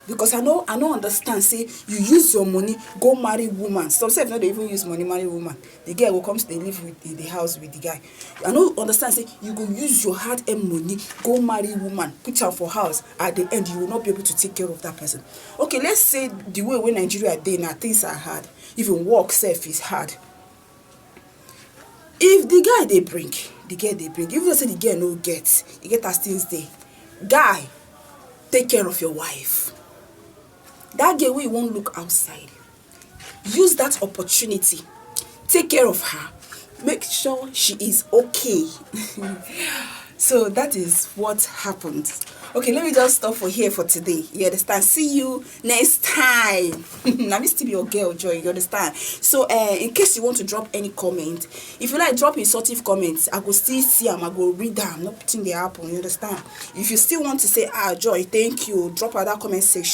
Because I don't understand. Say you use your money go marry woman. Some say no, they even use money marry woman. The girl will come to they live with the house with the guy. I don't understand. Say you go use your hard-earned money go marry woman, put her for house. At the end, you will not be able to take care of that person. Okay, let's say the way when Nigeria dey now, things are hard. Even work self is hard. If the guy they bring, the girl they bring, even though say the girl no get, you get as things dey. Guy, take care of your wife. That girl wey you won't look outside, use that opportunity, take care of her, make sure she is okay. So that is what happened. Okay, let me just stop for here for today. You understand? See you next time. Now me still be your girl Joy, you understand? So in case you want to drop any comment, if you like drop insultive comments, I go still see them, I go read them, not putting the happen, you understand? If you still want to say Joy, thank you, drop out that comment section.